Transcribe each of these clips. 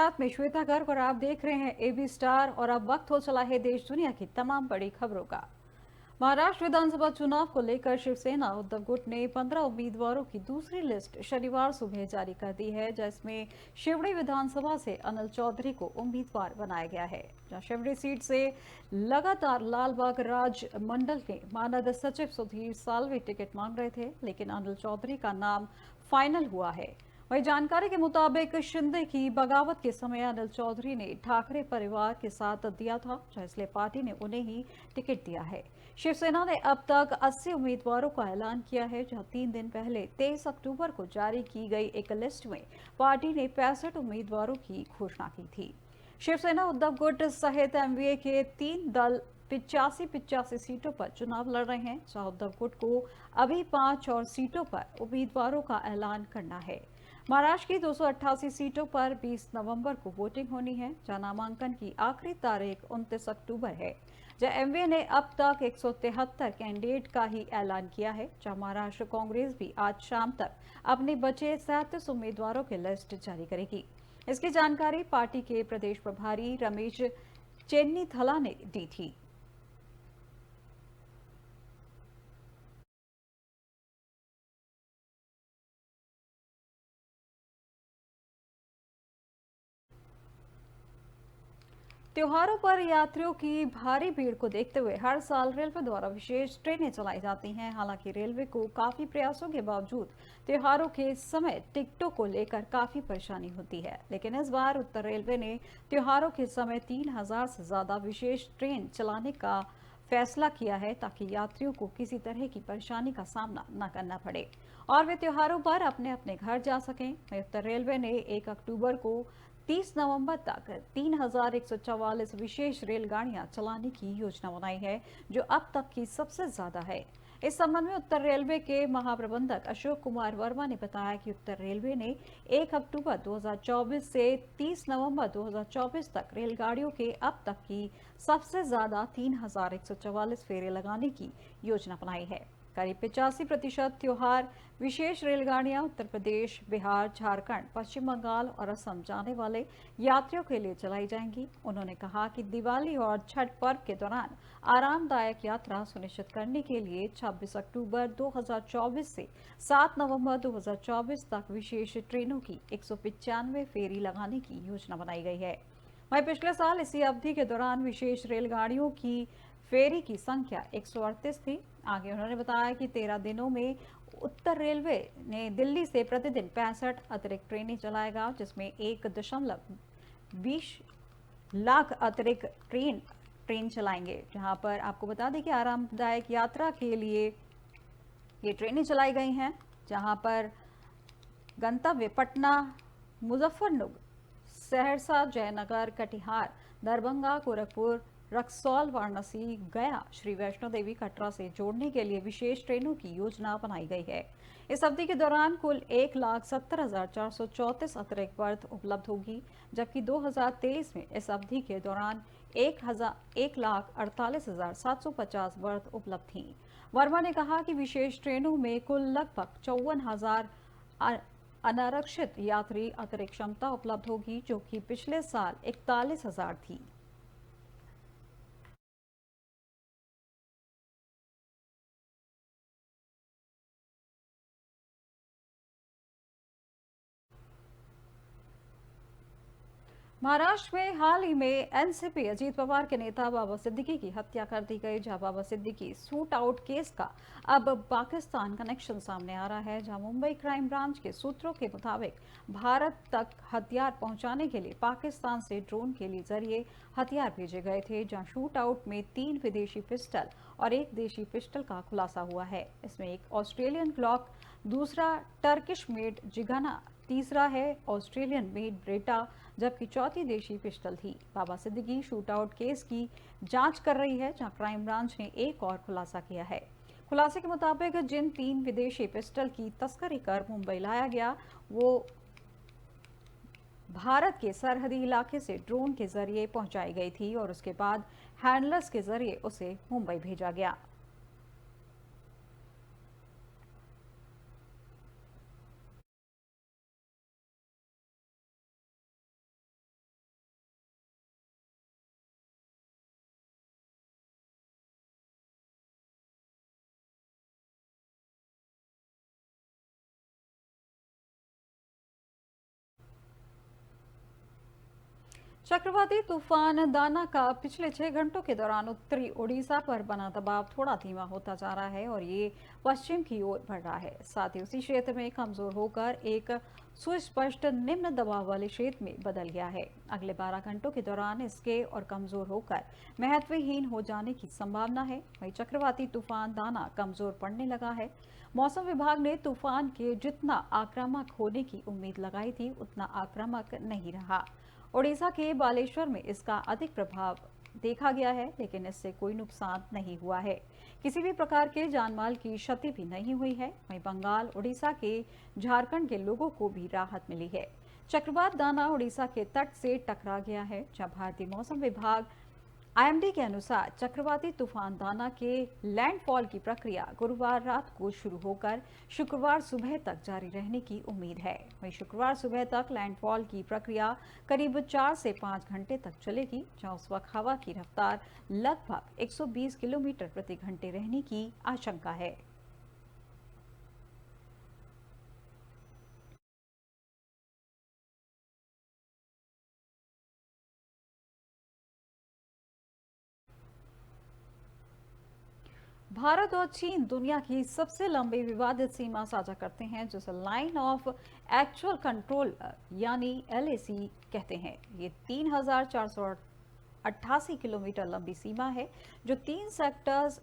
साथ में श्वेता गर्ग और आप देख रहे हैं एबी स्टार। और अब वक्त हो चला है देश दुनिया की तमाम बड़ी खबरों का। महाराष्ट्र विधानसभा चुनाव को लेकर शिवसेना उद्धव गुट ने 15 उम्मीदवारों की दूसरी लिस्ट शनिवार सुबह जारी कर दी है, जिसमें शिवड़ी विधानसभा से अनिल चौधरी को उम्मीदवार बनाया गया है। जहां शिवड़ी सीट से लगातार लालबाग राज मंडल के मानद सचिव सुधीर साल्वे टिकट मांग रहे थे, लेकिन अनिल चौधरी का नाम फाइनल हुआ है। वही जानकारी के मुताबिक शिंदे की बगावत के समय अनिल चौधरी ने ठाकरे परिवार के साथ दिया था, इसलिए पार्टी ने उन्हें ही टिकट दिया है। शिवसेना ने अब तक 80 उम्मीदवारों का ऐलान किया है, जहां 3 दिन पहले 23 अक्टूबर को जारी की गई एक लिस्ट में पार्टी ने 65 उम्मीदवारों की घोषणा की थी। शिवसेना उद्धव गुट सहित एमवीए के 3 दल 85 सीटों पर चुनाव लड़ रहे हैं, जहां उद्धव गुट को अभी 5 और सीटों पर उम्मीदवारों का ऐलान करना है। महाराष्ट्र की 288 सीटों पर 20 नवंबर को वोटिंग होनी है, जहां नामांकन की आखिरी तारीख 29 अक्टूबर है। जहां एमवीए ने अब तक 173 कैंडिडेट का ही ऐलान किया है, जहां महाराष्ट्र कांग्रेस भी आज शाम तक अपने बचे 37 उम्मीदवारों की लिस्ट जारी करेगी। इसकी जानकारी पार्टी के प्रदेश प्रभारी रमेश चेन्नीथला ने दी थी। त्योहारों पर यात्रियों की भारी भीड़ को देखते हुए हर साल रेलवे द्वारा विशेष ट्रेनें चलाई जाती हैं। हालांकि रेलवे को काफी प्रयासों के बावजूद त्योहारों के समय टिकटों को लेकर काफी परेशानी होती है, लेकिन इस बार उत्तर रेलवे ने त्योहारों के समय 3000 से ज्यादा विशेष ट्रेन चलाने का फैसला किया है, ताकि यात्रियों को किसी तरह की परेशानी का सामना न करना पड़े और वे त्योहारों पर अपने अपने घर जा सकें। उत्तर रेलवे ने 1 अक्टूबर को 30 नवंबर तक 3144 विशेष रेलगाड़ियां चलाने की योजना बनाई है, जो अब तक की सबसे ज्यादा है। इस संबंध में उत्तर रेलवे के महाप्रबंधक अशोक कुमार वर्मा ने बताया कि उत्तर रेलवे ने 1 अक्टूबर 2024 से 30 नवंबर 2024 तक रेलगाड़ियों के अब तक की सबसे ज्यादा 3144 फेरे लगाने की योजना बनाई है। करीब 85% त्योहार विशेष रेलगाड़ियां उत्तर प्रदेश, बिहार, झारखंड, पश्चिम बंगाल और असम जाने वाले यात्रियों के लिए चलाई जाएंगी। उन्होंने कहा कि दिवाली और छठ पर्व के दौरान आरामदायक यात्रा सुनिश्चित करने के लिए 26 अक्टूबर 2024 से 7 नवंबर 2024 तक विशेष ट्रेनों की 195 फेरी लगाने की योजना बनाई गई है। वहीं पिछले साल इसी अवधि के दौरान विशेष रेलगाड़ियों की फेरी की संख्या 138 थी। आगे उन्होंने बताया कि 13 दिनों में उत्तर रेलवे ने दिल्ली से प्रतिदिन 65 अतिरिक्त ट्रेनें चलाएगा, जिसमें 1.20 लाख अतिरिक्त ट्रेन चलाएंगे। जहां पर आपको बता दें कि आरामदायक यात्रा के लिए ये ट्रेनें चलाई गई हैं, जहां पर गंतव्य पटना, मुजफ्फरनगर, सहरसा, जयनगर, कटिहार, दरभंगा, गोरखपुर, रक्सौल, वाराणसी, गया, श्री वैष्णो देवी, कटरा से जोड़ने के लिए विशेष ट्रेनों की योजना बनाई गई है। इस अवधि के दौरान कुल 1,70,434 अतिरिक्त बर्थ उपलब्ध होगी, जबकि 2023 में इस अवधि के दौरान 1,48,750 बर्थ उपलब्ध थी। वर्मा ने कहा कि विशेष ट्रेनों में कुल लगभग 54,000 अनारक्षित यात्री अतिरिक्त क्षमता उपलब्ध होगी, जो कि पिछले साल 41,000 थी। महाराष्ट्र में हाल ही में एनसीपी अजीत पवार के नेता बाबा सिद्दीकी की हत्या कर दी गई। जहां बाबा सिद्दीकी शूट आउट केस का अब पाकिस्तान कनेक्शन सामने आ रहा है, जहां मुंबई क्राइम ब्रांच के सूत्रों के मुताबिक भारत तक हथियार पहुंचाने के लिए पाकिस्तान से ड्रोन के लिए जरिए हथियार भेजे गए थे। जहां शूट आउट में 3 विदेशी पिस्टल और 1 देशी पिस्टल का खुलासा हुआ है। इसमें एक ऑस्ट्रेलियन ग्लॉक, दूसरा टर्किश मेड जिगाना, तीसरा है ऑस्ट्रेलियन मेड ब्रेटा, जबकि चौथी देशी पिस्टल थी। बाबा सिद्दीकी शूटआउट केस की जांच कर रही है, जहां क्राइम ब्रांच ने एक और खुलासा किया है। खुलासे के मुताबिक जिन 3 विदेशी पिस्टल की तस्करी कर मुंबई लाया गया, वो भारत के सरहदी इलाके से ड्रोन के जरिए पहुंचाई गई थी और उसके बाद हैंडलर्स के जरिए उसे मुंबई भेजा गया। चक्रवाती तूफान दाना का पिछले 6 घंटों के दौरान उत्तरी ओडिशा पर बना दबाव थोड़ा धीमा होता जा रहा है और ये पश्चिम की ओर बढ़ रहा है। साथ ही उसी क्षेत्र में कमजोर होकर एक सुस्पष्ट निम्न दबाव वाले क्षेत्र में बदल गया है। अगले 12 घंटों के दौरान इसके और कमजोर होकर महत्वहीन हो जाने की संभावना है। वहीं चक्रवाती तूफान दाना कमजोर पड़ने लगा है। मौसम विभाग ने तूफान के जितना आक्रामक होने की उम्मीद लगाई थी उतना आक्रामक नहीं रहा। ओडिशा के बालेश्वर में इसका अधिक प्रभाव देखा गया है, लेकिन इससे कोई नुकसान नहीं हुआ है। किसी भी प्रकार के जानमाल की क्षति भी नहीं हुई है। वहीं बंगाल, ओडिशा के झारखंड के लोगों को भी राहत मिली है। चक्रवात दाना ओडिशा के तट से टकरा गया है, जहां भारतीय मौसम विभाग आईएमडी के अनुसार चक्रवाती तूफान दाना के लैंडफॉल की प्रक्रिया गुरुवार रात को शुरू होकर शुक्रवार सुबह तक जारी रहने की उम्मीद है। वहीं शुक्रवार सुबह तक लैंडफॉल की प्रक्रिया करीब 4 से 5 घंटे तक चलेगी, जहां उस वक्त हवा की रफ्तार लगभग 120 किलोमीटर प्रति घंटे रहने की आशंका है। भारत और चीन दुनिया की सबसे लंबी विवादित सीमा साझा करते हैं, जिसे लाइन ऑफ एक्चुअल कंट्रोल यानी एलएसी कहते हैं। ये 3,488 किलोमीटर लंबी सीमा है, जो 3 सेक्टर्स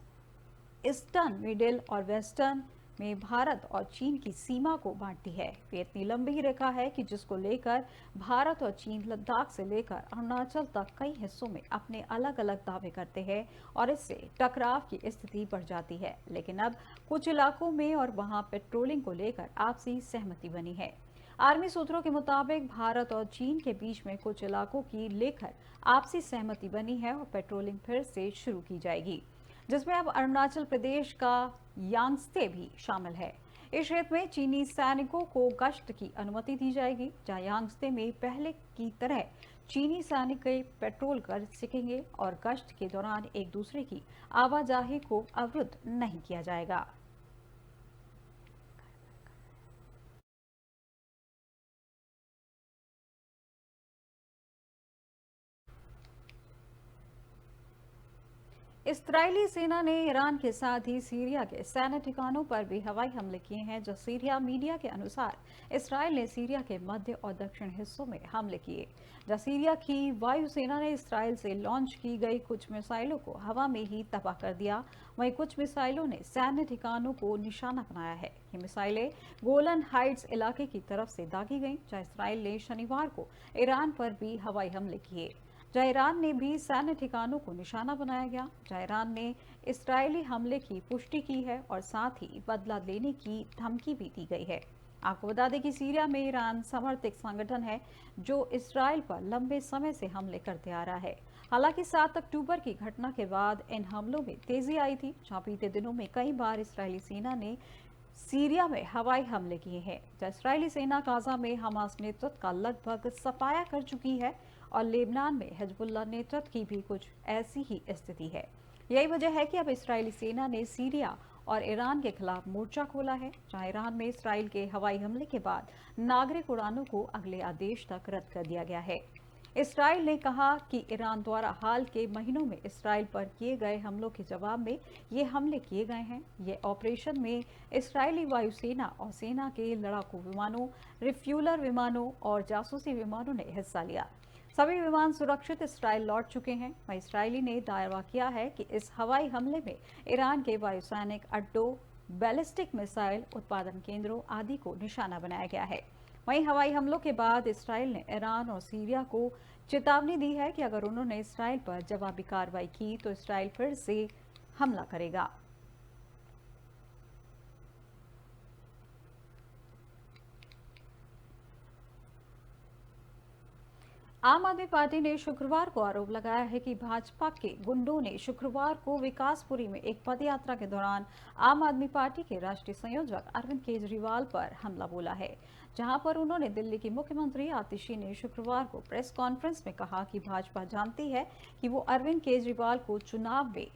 ईस्टर्न, मिडिल और वेस्टर्न में भारत और चीन की सीमा को बांटती है। ये इतनी लंबी रेखा है कि जिसको लेकर भारत और चीन लद्दाख से लेकर अरुणाचल तक कई हिस्सों में अपने अलग अलग दावे करते हैं और इससे टकराव की स्थिति बढ़ जाती है। लेकिन अब कुछ इलाकों में और वहां पेट्रोलिंग को लेकर आपसी सहमति बनी है। आर्मी सूत्रों के मुताबिक भारत और चीन के बीच में कुछ इलाकों की लेकर आपसी सहमति बनी है और पेट्रोलिंग फिर से शुरू की जाएगी, जिसमें अब अरुणाचल प्रदेश का यांगत्से भी शामिल है। इस क्षेत्र में चीनी सैनिकों को गश्त की अनुमति दी जाएगी, जहां यांगत्से में पहले की तरह चीनी सैनिक पेट्रोल कर सकेंगे और गश्त के दौरान एक दूसरे की आवाजाही को अवरुद्ध नहीं किया जाएगा। इस्राएली सेना ने ईरान के साथ ही सीरिया के सैन्य ठिकानों पर भी हवाई हमले किए हैं। जो सीरिया मीडिया के अनुसार इस्राएल ने सीरिया के मध्य और दक्षिण हिस्सों में हमले किए, जहां सीरिया की वायुसेना ने इस्राएल से लॉन्च की गई कुछ मिसाइलों को हवा में ही तबाह कर दिया। वहीं कुछ मिसाइलों ने सैन्य ठिकानों को निशाना बनाया है। ये मिसाइलें गोलन हाइट्स इलाके की तरफ से दागी गईं, जहां इस्राएल ने शनिवार को ईरान पर भी हवाई हमले किए, जहां ईरान ने भी सैन्य ठिकानों को निशाना बनाया गया। जहां ईरान ने इस्राएली हमले की पुष्टि की है और साथ ही बदला लेने की धमकी भी दी गई है। आपको बता दें कि सीरिया में ईरान समर्थित संगठन है जो इस्राएल पर लंबे समय से हमले करते आ रहा है। हालांकि 7 अक्टूबर की घटना के बाद इन हमलों में तेजी आई थी, जहां बीते दिनों में कई बार इस्राएली सेना ने सीरिया में हवाई हमले किए हैं। जहां इस्राएली सेना गाजा में हमास नेतृत्व का लगभग सफाया कर चुकी है और लेबनान में हिजबुल्लाह नेतृत्व की भी कुछ ऐसी ही स्थिति है। यही वजह है कि अब इस्राएली सेना ने सीरिया और ईरान के खिलाफ मोर्चा खोला है, जहां ईरान में इस्राएल के हवाई हमले के बाद नागरिक उड़ानों को अगले आदेश तक रद्द कर दिया गया है। इस्राएल ने कहा कि ईरान द्वारा हाल के महीनों में इस्राएल पर किए गए हमलों के जवाब में ये हमले किए गए हैं। ये ऑपरेशन में इस्राएली वायुसेना और सेना के लड़ाकू विमानों, रिफ्यूलर विमानों और जासूसी विमानों ने हिस्सा लिया। सभी विमान सुरक्षित इस्राएल लौट चुके हैं। वहीं इस्राएली ने दावा किया है कि इस हवाई हमले में ईरान के वायुसैनिक अड्डों, बैलिस्टिक मिसाइल उत्पादन केंद्रों आदि को निशाना बनाया गया है। वहीं हवाई हमलों के बाद इस्राएल ने ईरान और सीरिया को चेतावनी दी है कि अगर उन्होंने इस्राएल पर जवाबी कार्रवाई की तो इस्राएल फिर से हमला करेगा। आम आदमी पार्टी ने शुक्रवार को आरोप लगाया है कि भाजपा के गुंडों ने शुक्रवार को विकासपुरी में एक पदयात्रा के दौरान आम आदमी पार्टी के राष्ट्रीय संयोजक अरविंद केजरीवाल पर हमला बोला है, जहां पर उन्होंने दिल्ली की मुख्यमंत्री आतिशी ने शुक्रवार को प्रेस कॉन्फ्रेंस में कहा कि भाजपा जानती है कि वो अरविंद केजरीवाल को चुनाव में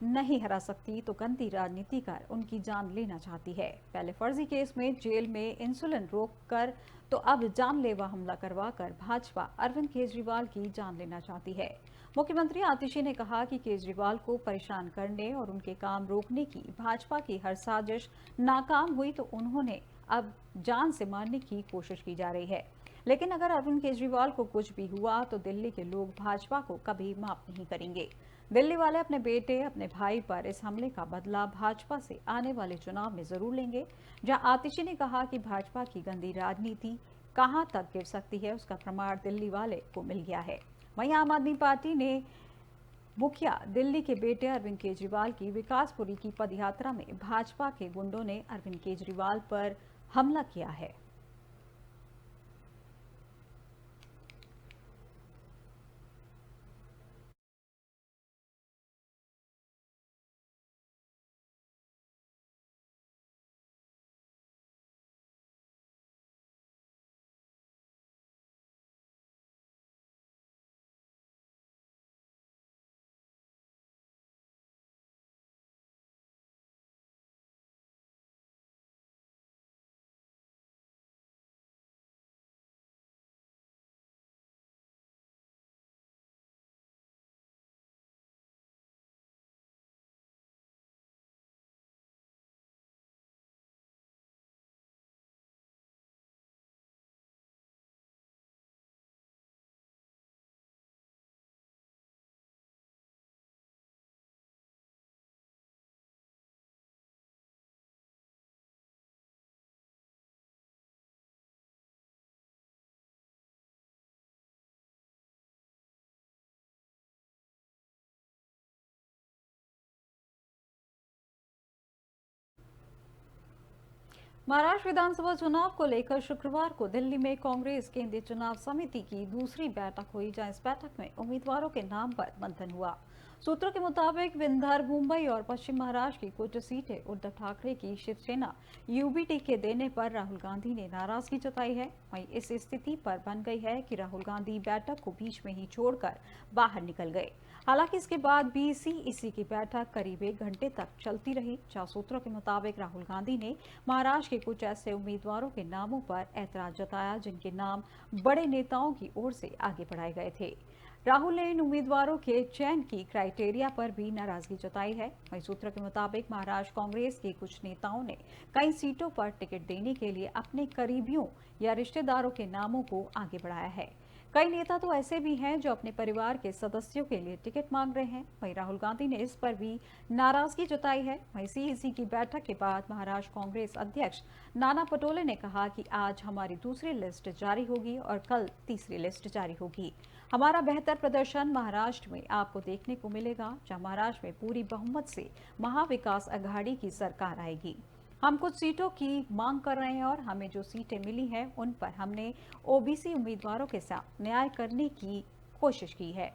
नहीं हरा सकती तो गंदी राजनीति कर उनकी जान लेना चाहती है। पहले फर्जी केस में जेल में इंसुलिन रोक कर तो अब जानलेवा हमला करवाकर भाजपा अरविंद केजरीवाल की जान लेना चाहती है। मुख्यमंत्री आतिशी ने कहा कि केजरीवाल को परेशान करने और उनके काम रोकने की भाजपा की हर साजिश नाकाम हुई तो उन्होंने अब जान से मारने की कोशिश की जा रही है। लेकिन अगर अरविंद केजरीवाल को कुछ भी हुआ तो दिल्ली के लोग भाजपा को कभी माफ नहीं करेंगे। दिल्ली वाले अपने बेटे अपने भाई पर इस हमले का बदला भाजपा से आने वाले चुनाव में जरूर लेंगे। जहां आतिशी ने कहा कि भाजपा की गंदी राजनीति कहां तक गिर सकती है उसका प्रमाण दिल्ली वाले को मिल गया है। वहीं आम आदमी पार्टी ने मुखिया दिल्ली के बेटे अरविंद केजरीवाल की विकासपुरी की पदयात्रा में भाजपा के गुंडों ने अरविंद केजरीवाल पर हमला किया है। महाराष्ट्र विधानसभा चुनाव को लेकर शुक्रवार को दिल्ली में कांग्रेस केंद्रीय चुनाव समिति की दूसरी बैठक हुई, जहां इस बैठक में उम्मीदवारों के नाम पर मंथन हुआ। सूत्रों के मुताबिक विंध्य मुंबई और पश्चिम महाराष्ट्र की कुछ सीटें उद्धव ठाकरे की शिवसेना यूबीटी के देने पर राहुल गांधी ने नाराजगी जताई है। वहीं इस स्थिति पर बन गई है कि राहुल गांधी बैठक को बीच में ही छोड़कर बाहर निकल गए। हालांकि इसके बाद भी सीईसी की बैठक करीब 1 घंटे तक चलती रही, जहां सूत्रों के मुताबिक राहुल गांधी ने महाराष्ट्र के कुछ ऐसे उम्मीदवारों के नामों पर ऐतराज जताया जिनके नाम बड़े नेताओं की ओर से आगे बढ़ाए गए थे। राहुल ने इन उम्मीदवारों के चयन की क्राइटेरिया पर भी नाराजगी जताई है। वहीं सूत्रों के मुताबिक महाराष्ट्र कांग्रेस के कुछ नेताओं ने कई सीटों पर टिकट देने के लिए अपने करीबियों या रिश्तेदारों के नामों को आगे बढ़ाया है। कई नेता तो ऐसे भी हैं जो अपने परिवार के सदस्यों के लिए टिकट मांग रहे हैं। वहीं राहुल गांधी ने इस पर भी नाराजगी जताई है। वहीं सीईसी की बैठक के बाद महाराष्ट्र कांग्रेस अध्यक्ष नाना पटोले ने कहा कि आज हमारी दूसरी लिस्ट जारी होगी और कल तीसरी लिस्ट जारी होगी। हमारा बेहतर प्रदर्शन महाराष्ट्र में आपको देखने को मिलेगा, जहां महाराष्ट्र में पूरी बहुमत से महाविकास अघाड़ी की सरकार आएगी। हम कुछ सीटों की मांग कर रहे हैं और हमें जो सीटें मिली हैं उन पर हमने ओबीसी उम्मीदवारों के साथ न्याय करने की कोशिश की है।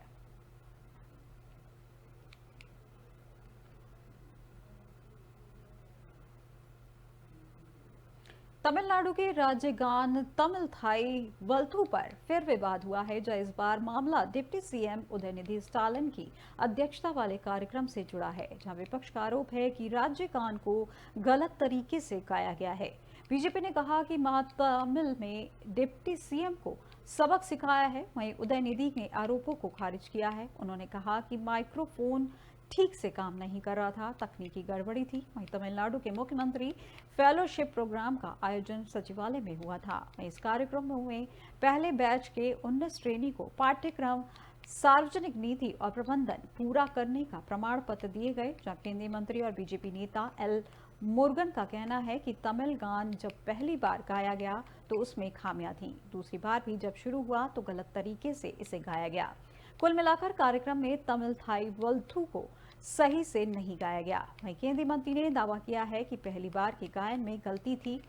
तमिलनाडु के राज्य गान तमिल थाई वल्थू पर फिर विवाद हुआ है, जहां इस बार मामला डिप्टी सीएम उदयनिधि स्टालिन की अध्यक्षता वाले कार्यक्रम से जुड़ा है, जहां विपक्ष का आरोप है कि राज्य गान को गलत तरीके से गाया गया है। बीजेपी ने कहा कि महातमिल में डिप्टी सीएम को सबक सिखाया है। वहीं उदयनिधि ने आरोपों को खारिज किया है। उन्होंने कहा कि माइक्रोफोन ठीक से काम नहीं कर रहा था, तकनीकी गड़बड़ी थी। वहीं तमिलनाडु के मुख्यमंत्री फेलोशिप प्रोग्राम का आयोजन सचिवालय में हुआ था। इस कार्यक्रम में पहले बैच के 19 ट्रेनी को पाठ्यक्रम सार्वजनिक नीति और प्रबंधन पूरा करने का प्रमाण पत्र दिए गए, जहां केंद्रीय मंत्री और बीजेपी नेता एल मुरुगन का कहना है कि तमिल गान जब पहली बार गाया गया तो उसमें खामियां थी, दूसरी बार भी जब शुरू हुआ तो गलत तरीके से इसे गाया गया। कुल मिलाकर कार्यक्रम में तमिल थाई वल्थू को सही से नहीं गाया गया। वहीं केंद्रीय मंत्री ने दावा किया है कि पहली बार के गायन में गलती थी,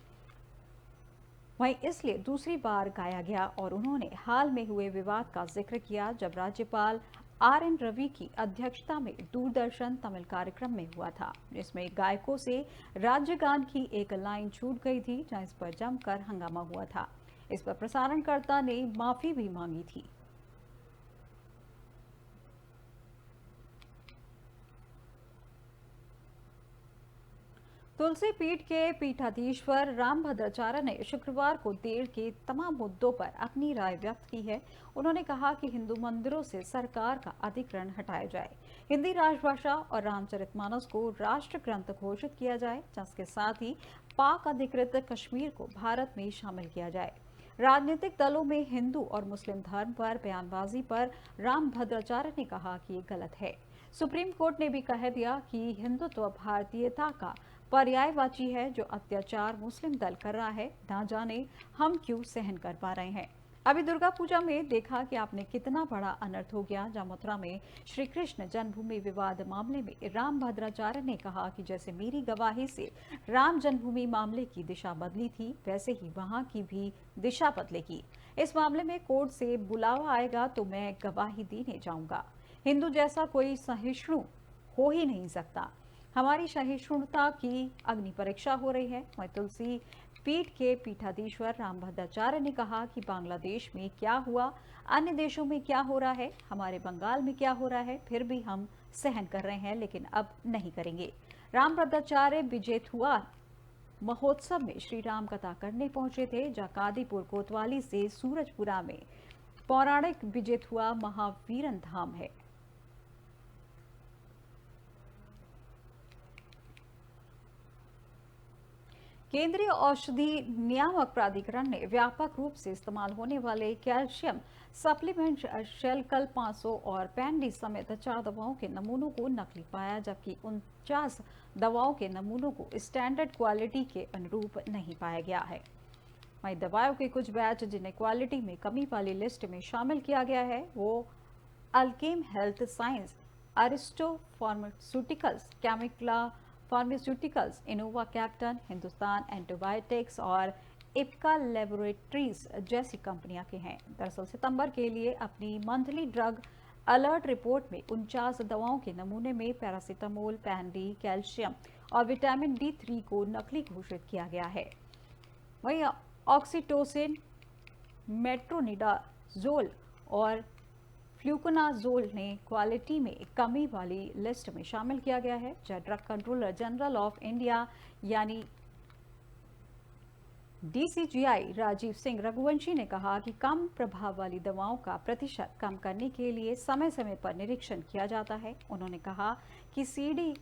वहीं इसलिए दूसरी बार गाया गया। और उन्होंने हाल में हुए विवाद का जिक्र किया जब राज्यपाल आर.एन. रवि की अध्यक्षता में दूरदर्शन तमिल कार्यक्रम में हुआ था, जिसमें गायकों से राज्यगान की एक लाइन छूट गई थी, जहां इस पर जमकर हंगामा हुआ था। इस पर प्रसारणकर्ता ने माफी भी मांगी थी। तुलसी पीठ के पीठाधीश्वर रामभद्राचार्य ने शुक्रवार को देर के तमाम मुद्दों पर अपनी राय व्यक्त की है। उन्होंने कहा कि हिंदू मंदिरों से सरकार का अधिग्रहण हटाया जाए, हिंदी राजभाषा और रामचरितमानस को राष्ट्र ग्रंथ घोषित किया जाए, जिसके साथ ही पाक अधिकृत कश्मीर को भारत में शामिल किया जाए। राजनीतिक दलों में हिंदू और मुस्लिम धर्म पर बयानबाजी पर रामभद्राचार्य ने कहा कि ये गलत है। सुप्रीम कोर्ट ने भी कह दिया कि हिंदुत्व भारतीयता का पर्यायवाची है, जो अत्याचार मुस्लिम दल कर रहा है, ना जाने हम क्यों सहन कर पा रहे हैं। अभी दुर्गा पूजा में देखा कि आपने कितना बड़ा अनर्थ हो गया, जहां मथुरा में श्री कृष्ण जन्मभूमि विवाद मामले में रामभद्राचार्य ने कहा कि जैसे मेरी गवाही से राम जन्मभूमि मामले की दिशा बदली थी, वैसे ही वहां की भी दिशा बदलेगी। इस मामले में कोर्ट से बुलावा आएगा तो मैं गवाही देने जाऊंगा। हिंदू जैसा कोई सहिष्णु हो ही नहीं सकता। हमारी सहिष्णुता की अग्नि परीक्षा हो रही है। वहीं तुलसी पीठ के पीठाधीश्वर रामभद्राचार्य ने कहा कि बांग्लादेश में क्या हुआ, अन्य देशों में क्या हो रहा है, हमारे बंगाल में क्या हो रहा है, फिर भी हम सहन कर रहे हैं, लेकिन अब नहीं करेंगे। रामभद्राचार्य विजेथुआ महोत्सव में श्री राम कथा करने पहुंचे थे, जहां कादीपुर कोतवाली से सूरजपुरा में पौराणिक विजेथुआ महावीरन धाम है। केंद्रीय औषधि नियामक प्राधिकरण ने व्यापक रूप से इस्तेमाल होने वाले कैल्शियम सप्लीमेंट शेलकल 500 और पैंडी समेत 4 दवाओं के नमूनों को नकली पाया, जबकि 49 दवाओं के नमूनों को स्टैंडर्ड क्वालिटी के अनुरूप नहीं पाया गया है। वहीं दवाओं के कुछ बैच जिन्हें क्वालिटी में कमी वाली लिस्ट में शामिल किया गया है, वो Alkem health science, Aristo pharmaceuticals, केमिकला pharmaceuticals, Innova captain, Hindustan antibiotics और इप्का लेबोरेटरीज जैसी कंपनियां के हैं। दरअसल सितंबर के लिए अपनी मंथली ड्रग अलर्ट रिपोर्ट में 49 दवाओं के नमूने में पैरासीटामोल, पैंडी, कैल्शियम और विटामिन D3 को नकली घोषित किया गया है। वहीं ऑक्सीटोसिन, मेट्रोनिडाजोल और फ्लूकोनाजोल ने क्वालिटी में कमी वाली लिस्ट में शामिल किया गया है, जहां drug controller general of India यानी DCGI राजीव सिंह रघुवंशी ने कहा कि कम प्रभाव वाली दवाओं का प्रतिशत कम करने के लिए समय समय पर निरीक्षण किया जाता है। उन्होंने कहा कि CDSCO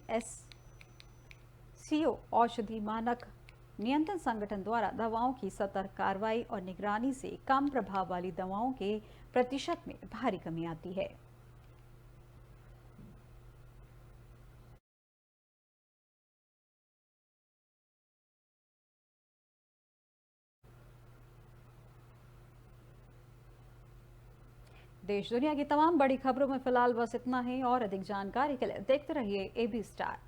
औषधि मानक नियंत्रण संगठन द्वारा दवाओं की सतर्क कार्रवाई और निगरानी से कम प्रभाव वाली दवाओं के प्रतिशत में भारी कमी आती है। देश दुनिया की तमाम बड़ी खबरों में फिलहाल बस इतना ही, और अधिक जानकारी के लिए देखते रहिए AB स्टार।